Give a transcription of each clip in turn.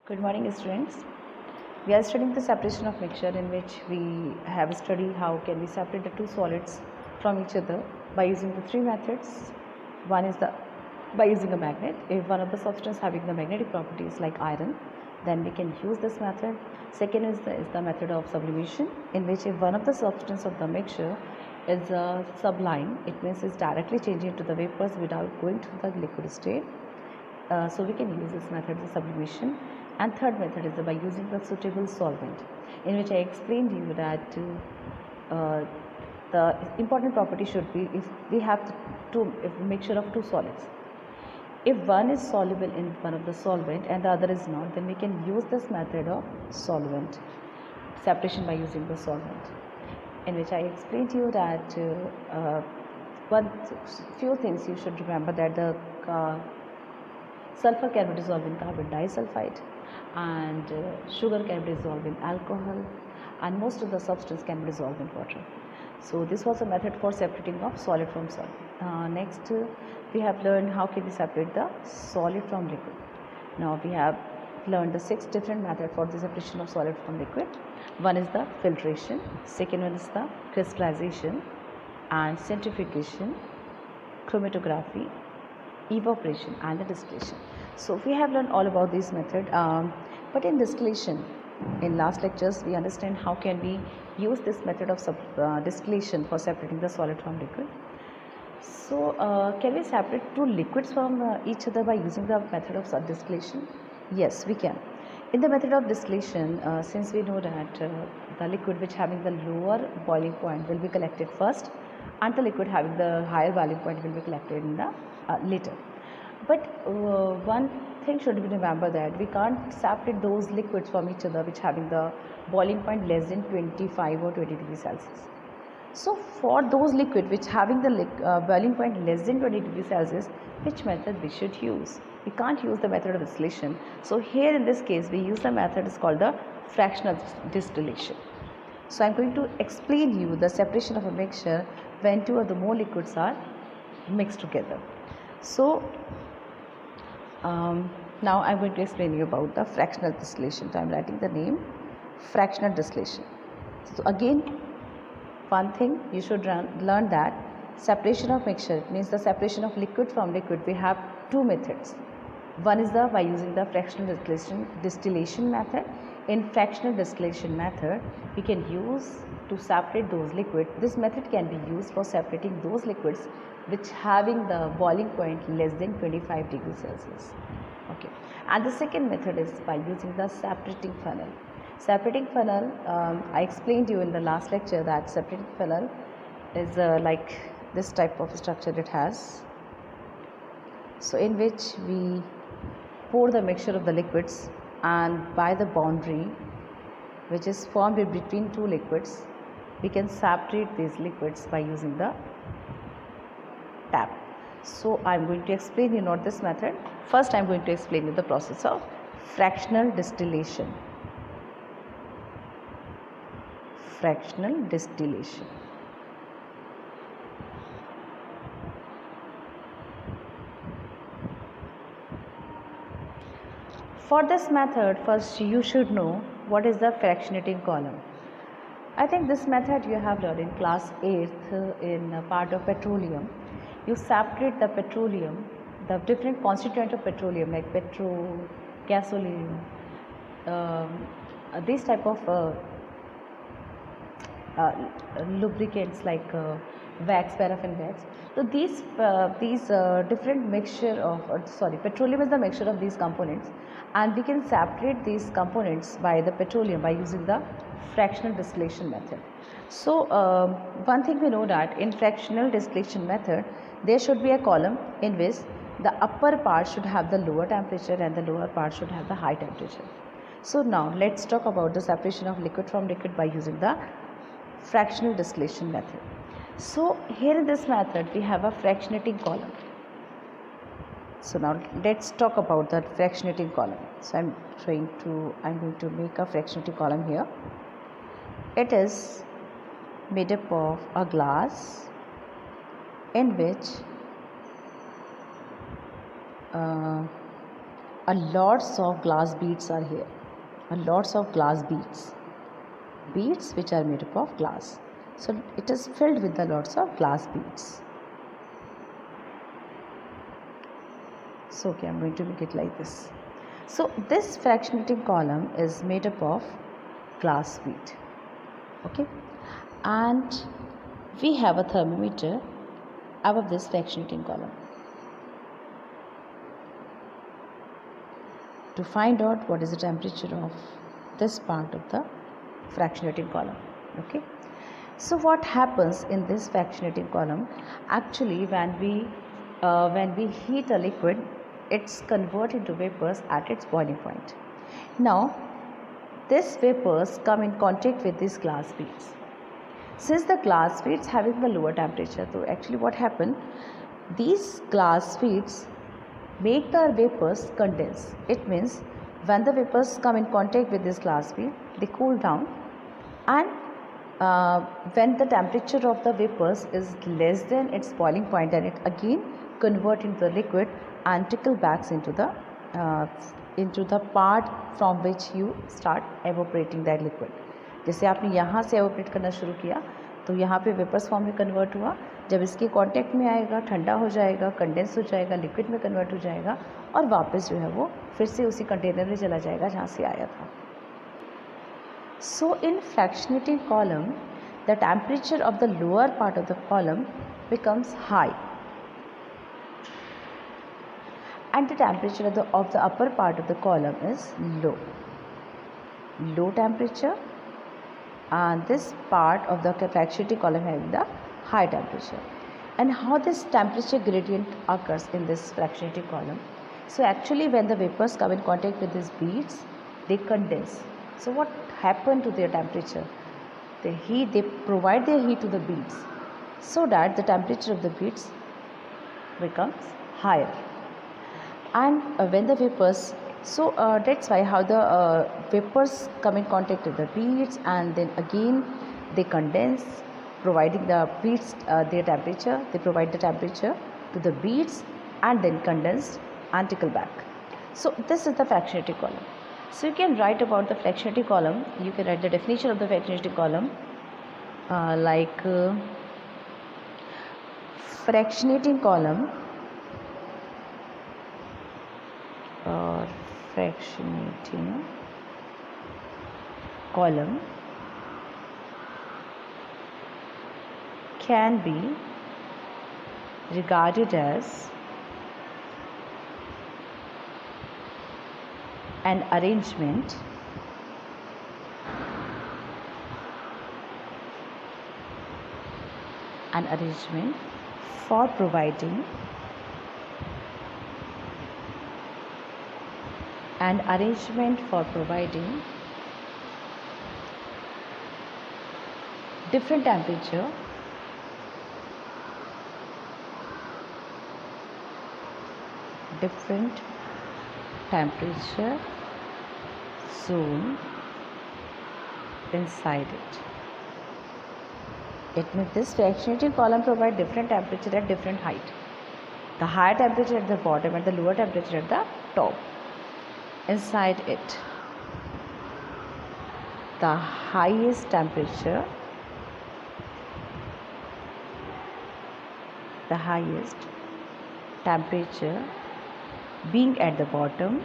Good morning, students. We are studying the separation of mixture, in which we have studied how can we separate the two solids from each other by using the three methods. One is by using a magnet. If one of the substance having the magnetic properties like iron, then we can use this method. Second is the method of sublimation, in which if one of the substance of the mixture is sublime, it means it's directly changing to the vapors without going to the liquid state. So we can use this method of sublimation. And third method is by using the suitable solvent, in which I explained to you that the important property should be if we have if mixture of two solids. If one is soluble in one of the solvent and the other is not, then we can use this method of solvent separation by using the solvent, in which I explained to you that one few things you should remember, that the sulfur can be dissolved in carbon disulfide, and sugar can be dissolved in alcohol, and most of the substance can be dissolved in water. So this was a method for separating of solid from solid. Next, we have learned how can we separate the solid from liquid. Now we have learned the 6 different methods for the separation of solid from liquid. One is the filtration, second one is the crystallization and centrifugation, chromatography, evaporation and the distillation. So we have learned all about this method, but in distillation, in last lectures we understand how can we use this method of distillation for separating the solid from liquid. So can we separate two liquids from each other by using the method of distillation? Yes, we can. In the method of distillation, since we know that the liquid which having the lower boiling point will be collected first, and the liquid having the higher boiling point will be collected in the later. But one thing should be remembered, that we can't separate those liquids from each other which having the boiling point less than 25 or 20 degrees Celsius. So for those liquid which having the boiling point less than 20 degrees Celsius, which method we should use? We can't use the method of distillation. So here in this case we use the method is called the fractional distillation. So I am going to explain you the separation of a mixture when two or the more liquids are mixed together. So now I am going to explain you about the fractional distillation. So I am writing the name fractional distillation. So again, one thing you should learn, that separation of mixture means the separation of liquid from liquid. We have two methods. One is by using the fractional distillation method. In fractional distillation method, we can use to separate those liquids. This method can be used for separating those liquids which having the boiling point less than 25 degrees Celsius. Okay. And the second method is by using the separating funnel. Separating funnel, I explained to you in the last lecture that separating funnel is like this type of structure it has. So in which we pour the mixture of the liquids, and by the boundary which is formed between two liquids, we can separate these liquids by using the tap. So I am going to explain you not this method. First I am going to explain you the process of fractional distillation. Fractional distillation. For this method, first you should know what is the fractionating column. I think this method you have learned in class 8th in part of petroleum. You separate the petroleum, the different constituents of petroleum like petrol, gasoline, these type of lubricants like wax, paraffin wax. So these different mixture of petroleum is the mixture of these components, and we can separate these components by the petroleum by using the fractional distillation method. So one thing we know, that in fractional distillation method there should be a column in which the upper part should have the lower temperature and the lower part should have the high temperature. So now let's talk about the separation of liquid from liquid by using the fractional distillation method. So here in this method we have a fractionating column. So now let's talk about that fractionating column. So I'm going to make a fractionating column here. It is made up of a glass in which a lots of glass beads are here, a lots of glass beads which are made up of glass. So it is filled with the lots of glass beads. So okay, I'm going to make it like this. So this fractionating column is made up of glass bead. Okay, and we have a thermometer above this fractionating column to find out what is the temperature of this part of the fractionating column. Okay, so what happens in this fractionating column? Actually, when we heat a liquid, it's converted into vapors at its boiling point. Now these vapors come in contact with these glass beads. Since the glass beads having a lower temperature, so actually what happened, these glass beads make the vapors condense. It means when the vapors come in contact with this glass bead, they cool down, and when the temperature of the vapors is less than its boiling point, then it again convert into the liquid and trickle back into the part from which you start evaporating that liquid. जैसे आपने यहाँ से evaporate करना शुरू किया तो यहाँ पे वेपर्स फॉर्म में कन्वर्ट हुआ, जब इसके कांटेक्ट में आएगा ठंडा हो जाएगा, कंडेंस हो जाएगा, लिक्विड में कन्वर्ट हो जाएगा और वापस जो है वो फिर से उसी कंटेनर में चला जाएगा जहाँ से आया था. So in fractionating column, the temperature of the lower part of the column becomes high and the temperature of the upper part of the column is low temperature, and this part of the fractionating column having the high temperature. And how this temperature gradient occurs in this fractionating column? So actually when the vapors come in contact with these beads, they condense. So what happened to their temperature? They provide their heat to the beads so that the temperature of the beads becomes higher. And when the vapors, so that's why how the vapors come in contact with the beads and then again they condense, providing the beads their temperature. They provide the temperature to the beads and then condense and trickle back. So this is the fractionating column. So you can write about the fractionating column. You can write the definition of the fractionating column fractionating column or fractionating column can be regarded as an arrangement for providing different temperature zone inside it. It means this fractionating column provides different temperature at different height. The higher temperature at the bottom and the lower temperature at the top. Inside it, the highest temperature being at the bottom,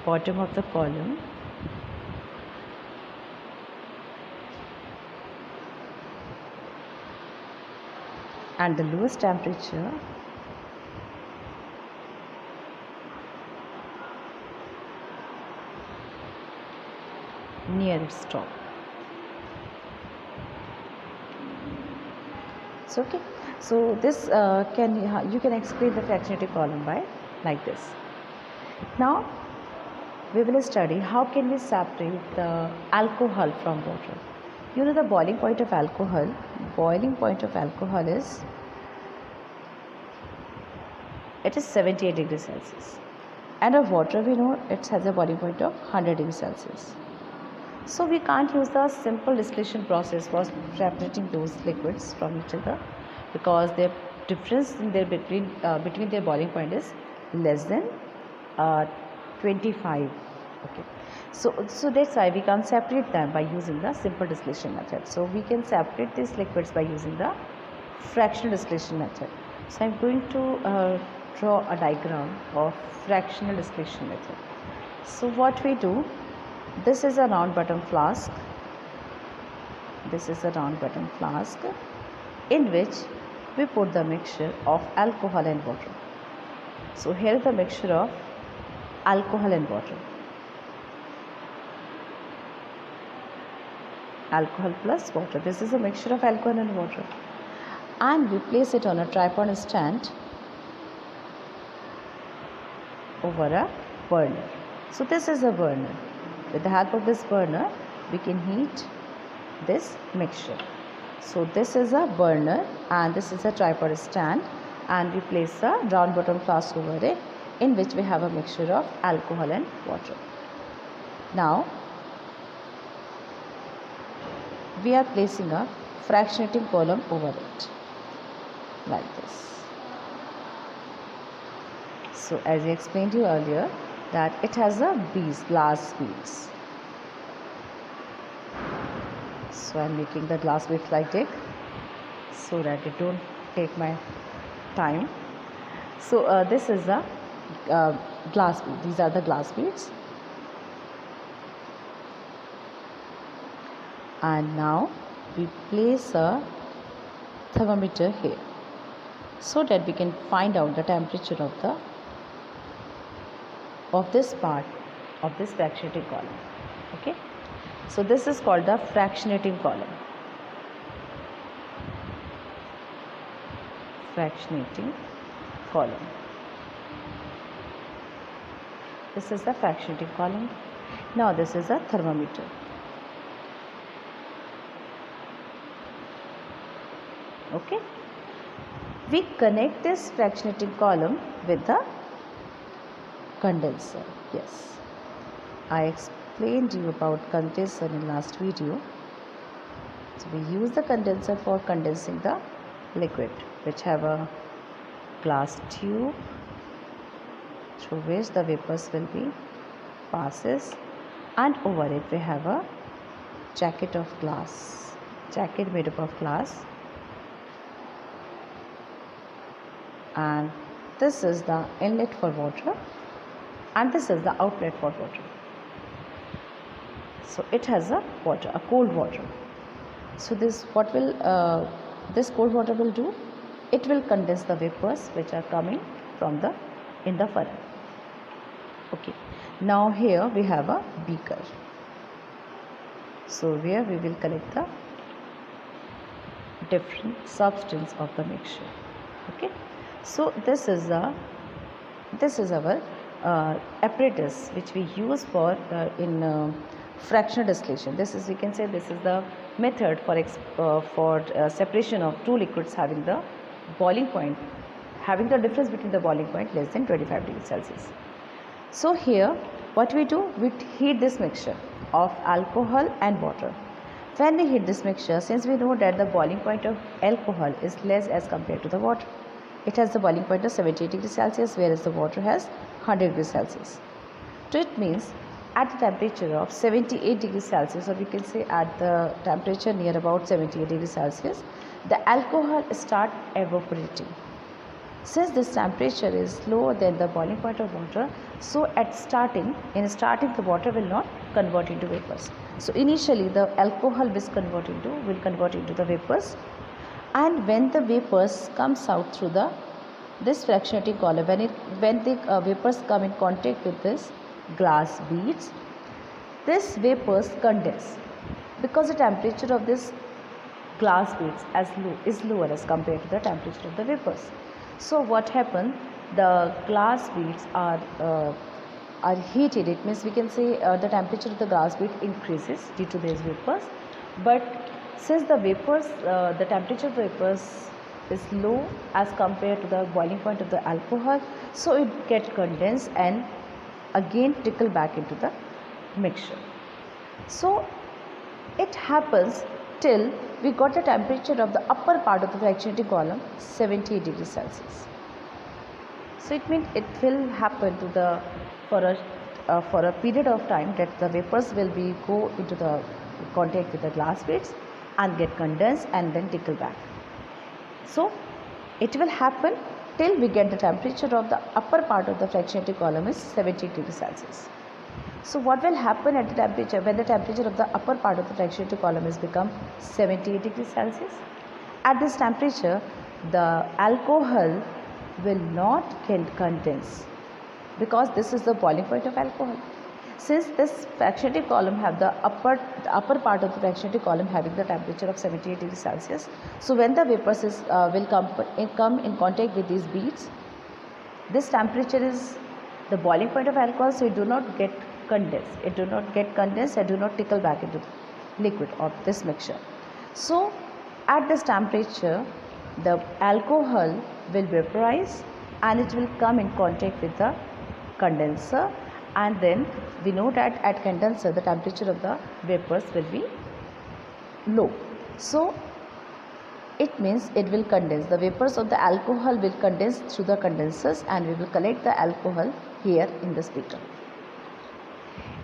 of the column, and the lowest temperature near its top. So okay, so this you can explain the fractionating column by like this. Now we will study how can we separate the alcohol from water. You know the boiling point of alcohol. Boiling point of alcohol is 78 degrees Celsius, and of water we know it has a boiling point of 100 degrees Celsius. So we can't use the simple distillation process for separating those liquids from each other, because their difference in their between their boiling point is less than 25. Okay, so that's why we can't separate them by using the simple distillation method. So we can separate these liquids by using the fractional distillation method. So I'm going to draw a diagram of fractional distillation method. So what we do, this is a round bottom flask. This is a round bottom flask in which we put the mixture of alcohol and water. So here is the mixture of alcohol and water. Alcohol plus water. This is a mixture of alcohol and water. And we place it on a tripod stand over a burner. So this is a burner. With the help of this burner, we can heat this mixture. So this is a burner and this is a tripod stand, and we place a round bottom flask over it in which we have a mixture of alcohol and water. Now we are placing a fractionating column over it like this. So as I explained to you earlier, that it has a glass beads. So I am making the glass beads like this so that it don't take my time. So this is the glass bead. These are the glass beads. And now we place a thermometer here so that we can find out the temperature of this part of this fractionating column. Okay, so this is called the fractionating column. Fractionating column. This is the fractionating column. Now this is a thermometer. Okay, we connect this fractionating column with the condenser. Yes, I explained you about condenser in last video. So we use the condenser for condensing the liquid, which have a glass tube through which the vapors will be passes, and over it we have a jacket of glass, jacket made up of glass, and this is the inlet for water and this is the outlet for water. So it has a water, a cold water. So this what will this cold water will do? It will condense the vapors which are coming from in the funnel. Okay, now here we have a beaker. So where we will collect the different substance of the mixture. Okay, so this is our apparatus which we use for in fractional distillation. This is, we can say, this is the method for separation of two liquids having the boiling point, having the difference between the boiling point less than 25 degrees Celsius. So here what we do, we heat this mixture of alcohol and water. When we heat this mixture, since we know that the boiling point of alcohol is less as compared to the water, it has the boiling point of 78 degrees Celsius, whereas the water has 100 degrees Celsius. So it means at the temperature of 78 degrees Celsius, or we can say at the temperature near about 78 degrees Celsius, the alcohol start evaporating. Since this temperature is lower than the boiling point of water, so in starting the water will not convert into vapors. So initially the alcohol will convert into the vapors, and when the vapors comes out through this fractionating column, when the vapors come in contact with this glass beads, this vapors condense because the temperature of this glass beads is lower as compared to the temperature of the vapors. So what happened, the glass beads are heated. It means we can say the temperature of the glass bead increases due to these vapors, but since the vapors, the temperature of the vapors is low as compared to the boiling point of the alcohol, so it gets condensed and again trickle back into the mixture. So it happens till we got the temperature of the upper part of the fractionating column 78 degrees Celsius. So it means it will happen to the for a period of time that the vapors will be go into the contact with the glass beads and get condensed and then trickle back. So it will happen till we get the temperature of the upper part of the fractionating column is 70 degrees Celsius. So what will happen at the temperature when the temperature of the upper part of the fractionating column is become 78 degrees Celsius? At this temperature, the alcohol will not get condensed because this is the boiling point of alcohol. Since this fractionating column have the upper part of the fractionating column having the temperature of 78 degrees Celsius, so when the vapors will come in contact with these beads, this temperature is the boiling point of alcohol, so it do not get condensed. It do not get condensed and do not trickle back into liquid of this mixture. So at this temperature, the alcohol will vaporize and it will come in contact with the condenser, and then we know that at condenser the temperature of the vapors will be low. So it means it will condense. The vapors of the alcohol will condense through the condensers and we will collect the alcohol here in this beaker.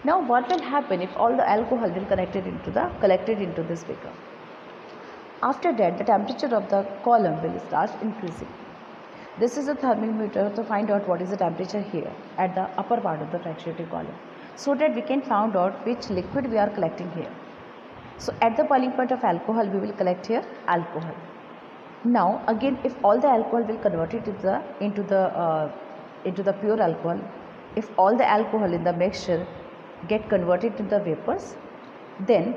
Now what will happen if all the alcohol will collected into this beaker? After that the temperature of the column will start increasing. This is a thermometer to find out what is the temperature here at the upper part of the fractionating column, so that we can find out which liquid we are collecting here. So at the boiling point of alcohol we will collect here alcohol. Now again, if all the alcohol will convert it into the pure alcohol, if all the alcohol in the mixture get converted to the vapors, then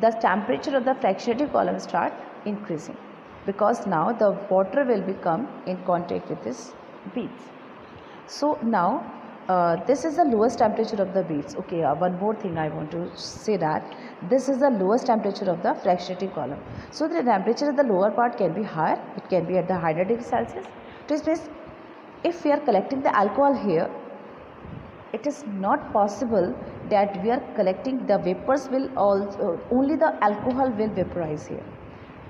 the temperature of the fractionating column start increasing, because now the water will become in contact with this beads. So now this is the lowest temperature of the beads. Okay, one more thing I want to say, that this is the lowest temperature of the fractionating column. So the temperature of the lower part can be higher, it can be at the 100 degrees Celsius. This means if we are collecting the alcohol here, it is not possible that we are collecting the vapors will also, only the alcohol will vaporize here.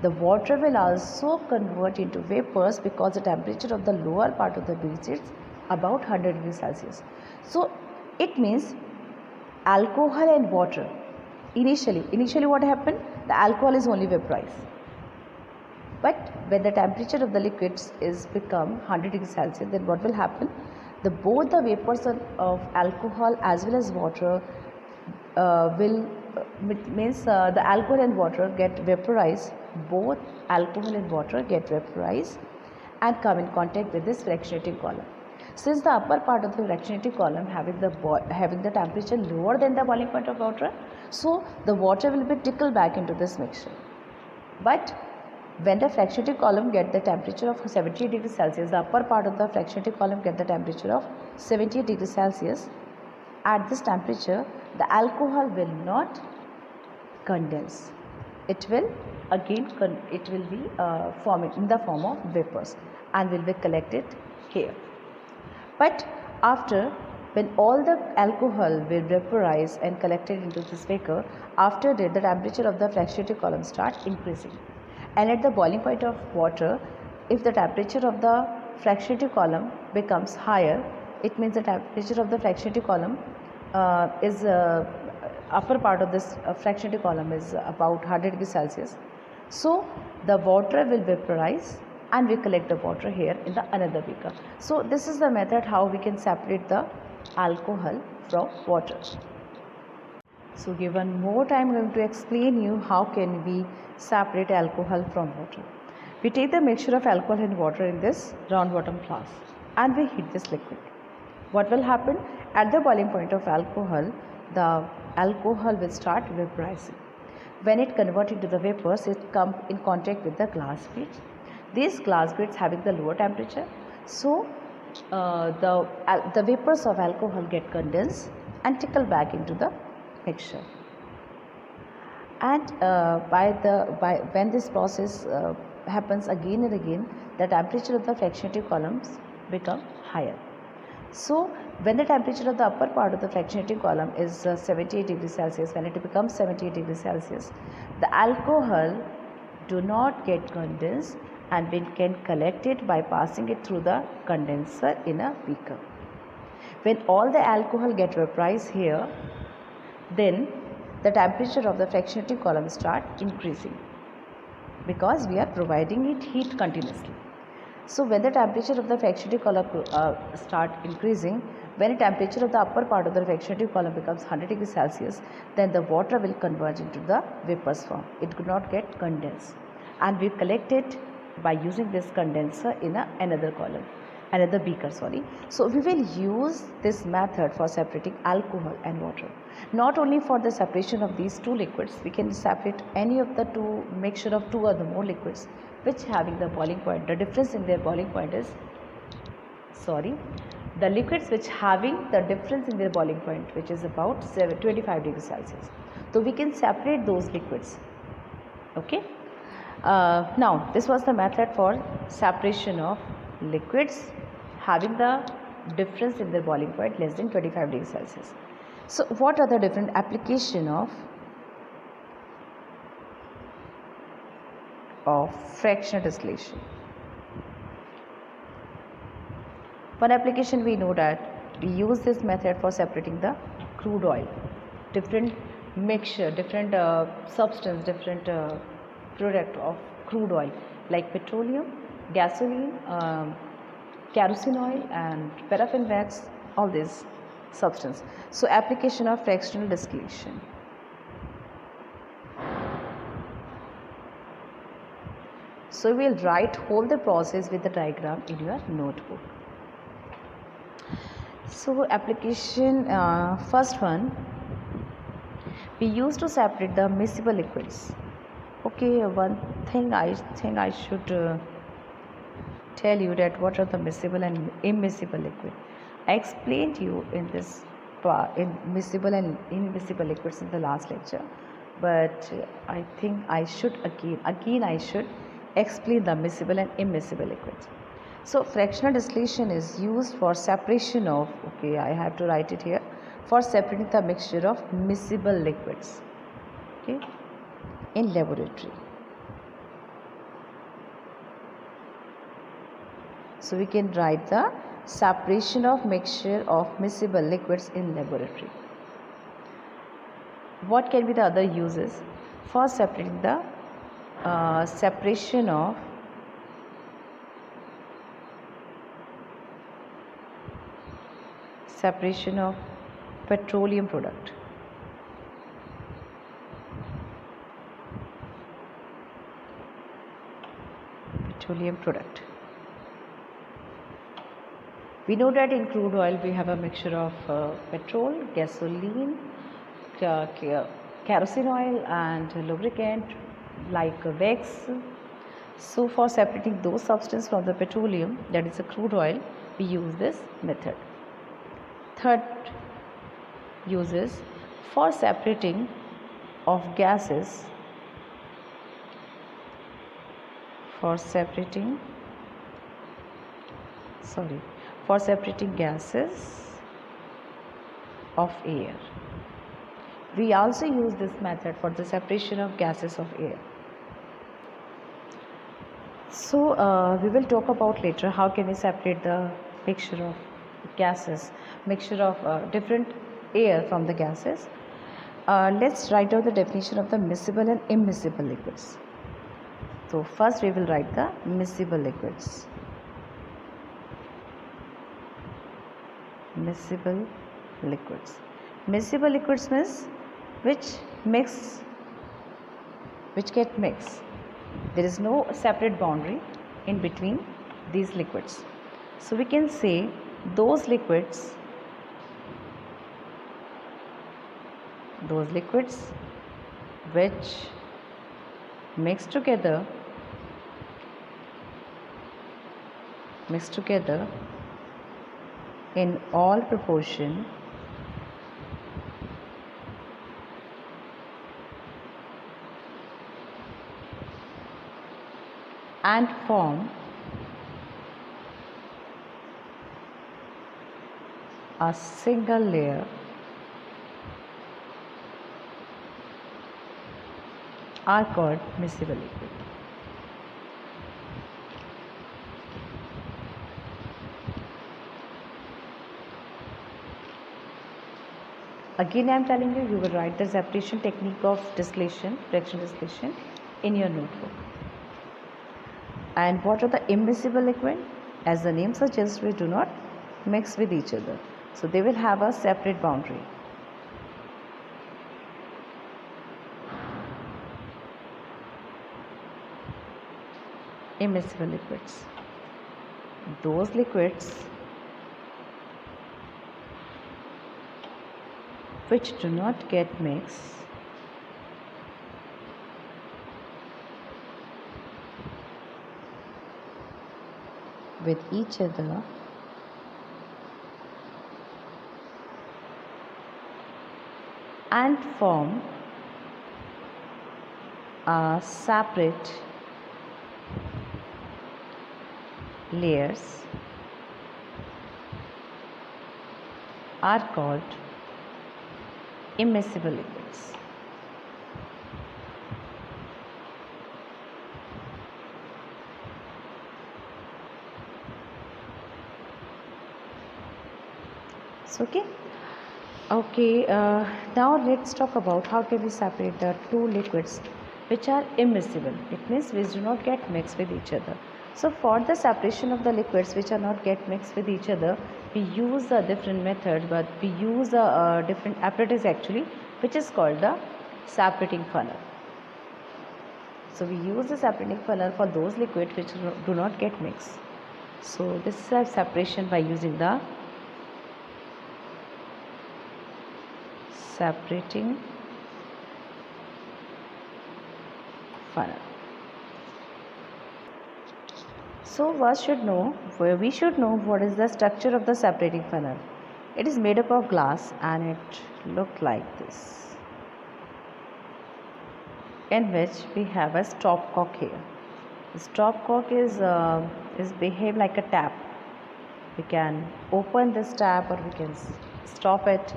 The water will also convert into vapors because the temperature of the lower part of the beads is about 100 degrees Celsius. So it means alcohol and water, initially what happened, the alcohol is only vaporized. But when the temperature of the liquids is become 100 degrees Celsius, then what will happen? Both the vapors of alcohol as well as water the alcohol and water get vaporized. Both alcohol and water get vaporized and come in contact with this fractionating column. Since the upper part of the fractionating column having the temperature lower than the boiling point of water, so the water will be trickled back into this mixture. But when the fractionating column get the temperature of 70 degrees Celsius, the upper part of the fractionating column get the temperature of 70 degrees Celsius. At this temperature, the alcohol will not condense. It will again be forming in the form of vapors and will be collected here. But after, when all the alcohol will vaporize and collected into this beaker, after that the temperature of the fractionating column starts increasing. And at the boiling point of water, if the temperature of the fractionating column becomes higher, it means the temperature of the fractionating column upper part of this fractionating column is about 100 degrees Celsius. So the water will vaporize and we collect the water here in the another beaker. So this is the method how we can separate the alcohol from water. So given more time, I am going to explain you how can we separate alcohol from water. We take the mixture of alcohol and water in this round bottom flask and we heat this liquid. What will happen? At the boiling point of alcohol, the alcohol will start vaporizing. When it converts into the vapors, it comes in contact with the glass beads. These glass beads having the lower temperature, so the vapors of alcohol get condensed and trickle back into the mixture. And when this process happens again and again, the temperature of the fractionating columns become higher. So When the temperature of the upper part of the fractionating column is 78 degrees Celsius, when it becomes 78 degrees Celsius, the alcohol do not get condensed and we can collect it by passing it through the condenser in a beaker. When all the alcohol get vaporized here, then the temperature of the fractionating column start increasing because we are providing it heat continuously. So when the temperature of the fractionating column start increasing, when the temperature of the upper part of the fractionating column becomes 100 degrees Celsius, then the water will converge into the vapors form. It could not get condensed, and we collect it by using this condenser in another beaker. So we will use this method for separating alcohol and water. Not only for the separation of these two liquids, we can separate any of the two mixture of two or the more liquids which having the boiling point. The difference in their boiling point is the liquids which having the difference in their boiling point, which is about 25 degrees Celsius. So we can separate those liquids. Okay. Now this was the method for separation of liquids having the difference in their boiling point less than 25 degrees Celsius. So what are the different application of fractional distillation? One application we know that we use this method for separating the crude oil, different mixture, different substance, different product of crude oil like petroleum, gasoline, kerosene oil and paraffin wax, all these substance. So application of fractional distillation. So we will write whole the process with the diagram in your notebook. So application first one, we used to separate the miscible liquids. Okay, one thing I think I should tell you that what are the miscible and immiscible liquid. I explained you in this part in miscible and immiscible liquids in the last lecture, but I think I should again I should explain the miscible and immiscible liquids. So fractional distillation is used for separation of, okay, I have to write it here, for separating the mixture of miscible liquids, okay, in laboratory. So we can write the separation of mixture of miscible liquids in laboratory. What can be the other uses for separating the separation of petroleum product? We know that in crude oil we have a mixture of petrol, gasoline, kerosene oil and lubricant like wax. So for separating those substances from the petroleum, that is a crude oil, we use this method. Third uses for separating of gases, for separating gases of air. We also use this method for the separation of gases of air. So we will talk about later how can we separate the mixture of gases, mixture of different air from the gases. Let's write out the definition of the miscible and immiscible liquids. So first we will write the miscible liquids. Miscible liquids means which get mixed. There is no separate boundary in between these liquids. So we can say those liquids which mix together in all proportion and form a single layer are called miscible liquid. Again I am telling you, you will write the separation technique of distillation, fraction distillation in your notebook. And what are the immiscible liquid? As the name suggests, we do not mix with each other. So they will have a separate boundary. Immiscible liquids. Those liquids which do not get mixed with each other and form a separate layers are called immiscible liquids. So, okay, now let's talk about how can we separate the two liquids which are immiscible. It means which do not get mixed with each other. So for the separation of the liquids which are not get mixed with each other, we use a different method, but we use a different apparatus actually, which is called the separating funnel. So we use the separating funnel for those liquids which do not get mixed. So this is a separation by using the separating funnel. So we should know what is the structure of the separating funnel. It is made up of glass and it looked like this, in which we have a stopcock here. The stopcock is behave like a tap. We can open this tap or we can stop it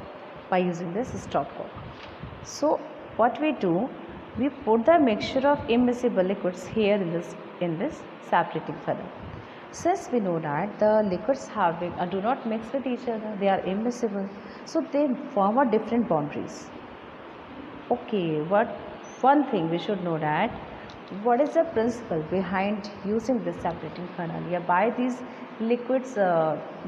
by using this stopcock. So what we do, we put the mixture of immiscible liquids here in this separating funnel. Since we know that the liquids do not mix with each other, they are immiscible, so they form a different boundaries. Okay, one thing we should know that what is the principle behind using this separating funnel? Yeah, by these liquids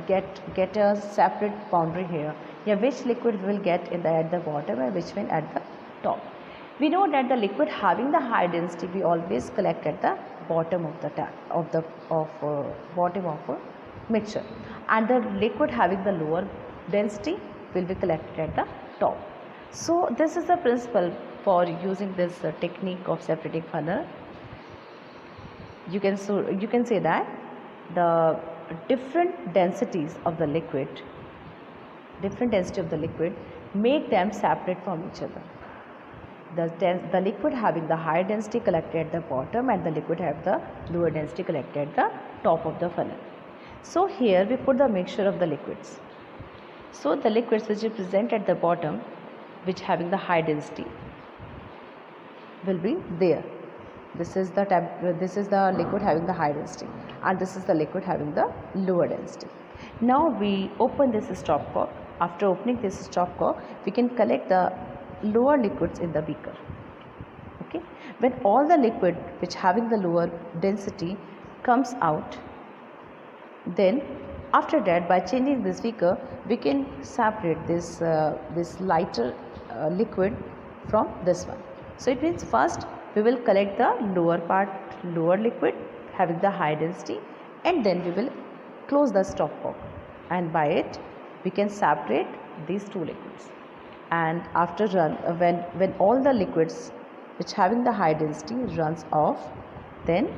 get a separate boundary here. Yeah, which liquid will get at the bottom and which one at the top. We know that the liquid having the high density we always collect at the bottom of the bottom of a mixture, and the liquid having the lower density will be collected at the top. So this is the principle for using this technique of separating funnel. You can say that the different densities of the liquid make them separate from each other. The liquid having the higher density collected at the bottom and the liquid have the lower density collected at the top of the funnel. So here we put the mixture of the liquids. So the liquids which is present at the bottom, which having the high density, will be there. This is the liquid having the high density, and this is the liquid having the lower density. Now we open this stopcock. After opening this stopcock, we can collect the lower liquids in the beaker. Okay, when all the liquid which having the lower density comes out, then after that, by changing this beaker, we can separate this lighter liquid from this one. So it means first we will collect the lower liquid having the high density, and then we will close the stopcock, and by it we can separate these two liquids. And after when all the liquids which having the high density runs off, then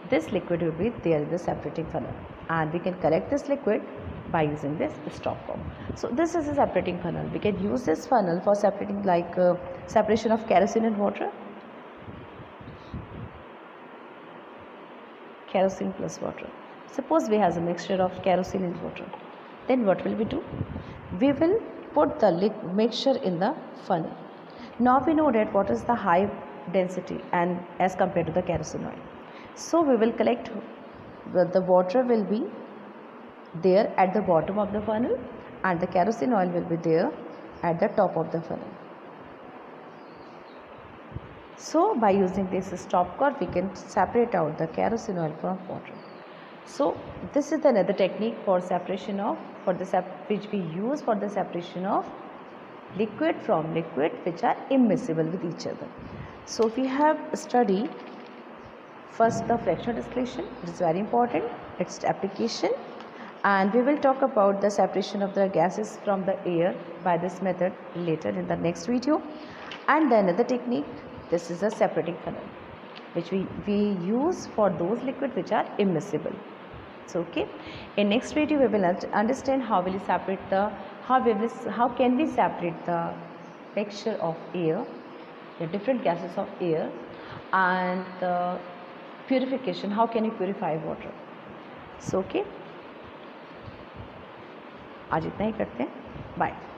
this liquid will be there in the separating funnel, and we can collect this liquid by using this stopcock. So this is a separating funnel. We can use this funnel for separating, like separation of kerosene and water, kerosene plus water. Suppose we have a mixture of kerosene and water. Then what will we do? We will put the mixture in the funnel. Now we know that what is the high density and as compared to the kerosene oil. So we will collect, the water will be there at the bottom of the funnel and the kerosene oil will be there at the top of the funnel. So by using this stopcock we can separate out the kerosene oil from water. So this is another technique for separation of, which we use for the separation of liquid from liquid which are immiscible with each other. So we have studied first the fractional distillation, it is very important, its application, and we will talk about the separation of the gases from the air by this method later in the next video. And the another technique, this is a separating funnel which we use for those liquids which are immiscible. So okay, in next video we will understand how can we separate the mixture of air, the different gases of air, and the purification, how can you purify water. So okay, आज इतना ही करते हैं, bye.